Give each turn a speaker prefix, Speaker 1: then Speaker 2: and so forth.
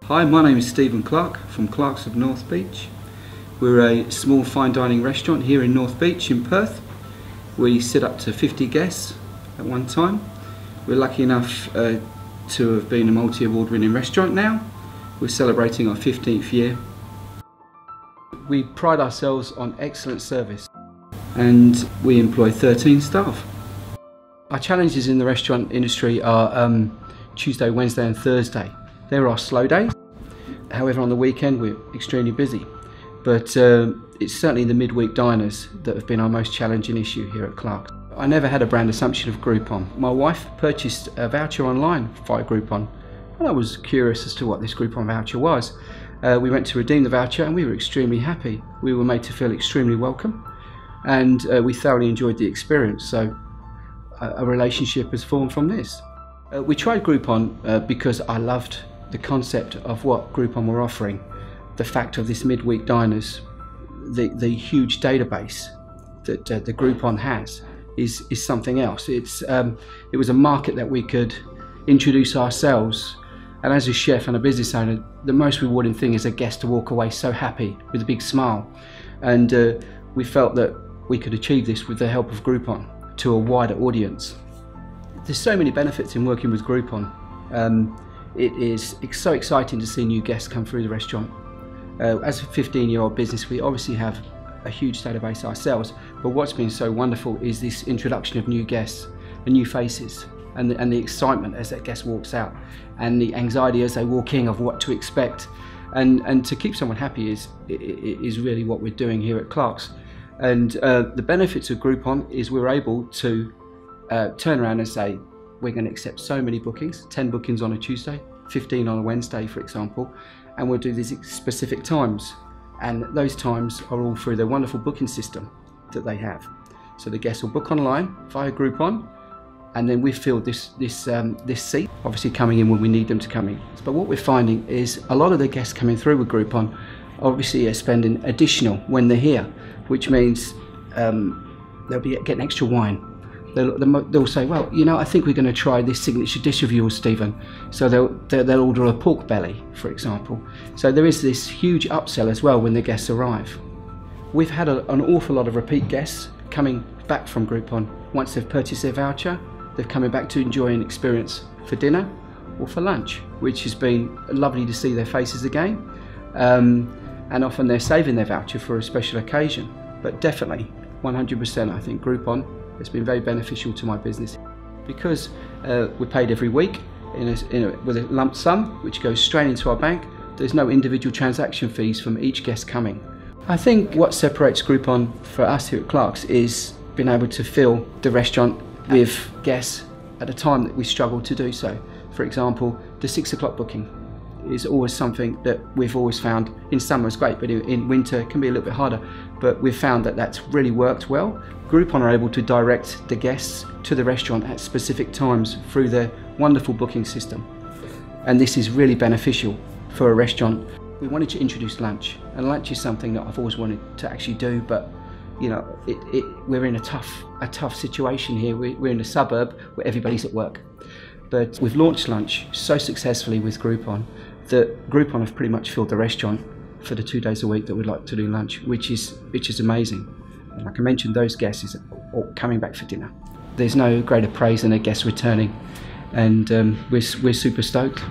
Speaker 1: Hi, my name is Stephen Clarke from Clarke's of North Beach. We're a small fine dining restaurant here in North Beach in Perth. We sit up to 50 guests at one time. We're lucky enough to have been a multi-award winning restaurant now. We're celebrating our 15th year. We pride ourselves on excellent service and we employ 13 staff. Our challenges in the restaurant industry are Tuesday, Wednesday and Thursday. There are slow days. However, on the weekend we're extremely busy. But it's certainly the midweek diners that have been our most challenging issue here at Clarke. I never had a brand assumption of Groupon. My wife purchased a voucher online via Groupon, and I was curious as to what this Groupon voucher was. We went to redeem the voucher and we were extremely happy. We were made to feel extremely welcome, and we thoroughly enjoyed the experience. So a relationship has formed from this. We tried Groupon because I loved the concept of what Groupon were offering. The fact of this midweek diners, the huge database that the Groupon has is something else. It was a market that we could introduce ourselves, and as a chef and a business owner, the most rewarding thing is a guest to walk away so happy with a big smile. And we felt that we could achieve this with the help of Groupon to a wider audience. There's so many benefits in working with Groupon. It is so exciting to see new guests come through the restaurant. As a 15-year-old business, we obviously have a huge database ourselves, but what's been so wonderful is this introduction of new guests and new faces, and the excitement as that guest walks out, and the anxiety as they walk in of what to expect, and to keep someone happy is really what we're doing here at Clarke's. And the benefits of Groupon is we're able to turn around and say, we're going to accept so many bookings, 10 bookings on a Tuesday, 15 on a Wednesday, for example, and we'll do these specific times. And those times are all through their wonderful booking system that they have. So the guests will book online via Groupon, and then we fill this seat, obviously coming in when we need them to come in. But what we're finding is a lot of the guests coming through with Groupon obviously are spending additional when they're here, which means they'll be getting extra wine. They'll say, well, you know, I think we're going to try this signature dish of yours, Stephen. So they'll order a pork belly, for example. So there is this huge upsell as well when the guests arrive. We've had an awful lot of repeat guests coming back from Groupon. Once they've purchased their voucher, they're coming back to enjoy an experience for dinner or for lunch, which has been lovely to see their faces again. And often they're saving their voucher for a special occasion. But definitely, 100%, I think Groupon has been very beneficial to my business. Because we're paid every week with a lump sum which goes straight into our bank. There's no individual transaction fees from each guest coming. I think what separates Groupon for us here at Clarke's is being able to fill the restaurant with guests at a time that we struggle to do so. For example, the 6 o'clock booking is always something that we've always found. In summer it's great, but in winter it can be a little bit harder. But we've found that that's really worked well. Groupon are able to direct the guests to the restaurant at specific times through their wonderful booking system. And this is really beneficial for a restaurant. We wanted to introduce lunch, and lunch is something that I've always wanted to actually do, but you know, we're in a tough situation here. We're in a suburb where everybody's at work. But we've launched lunch so successfully with Groupon that Groupon have pretty much filled the restaurant for the 2 days a week that we'd like to do lunch, which is amazing. And like I mentioned, those guests are coming back for dinner. There's no greater praise than a guest returning, and we're super stoked.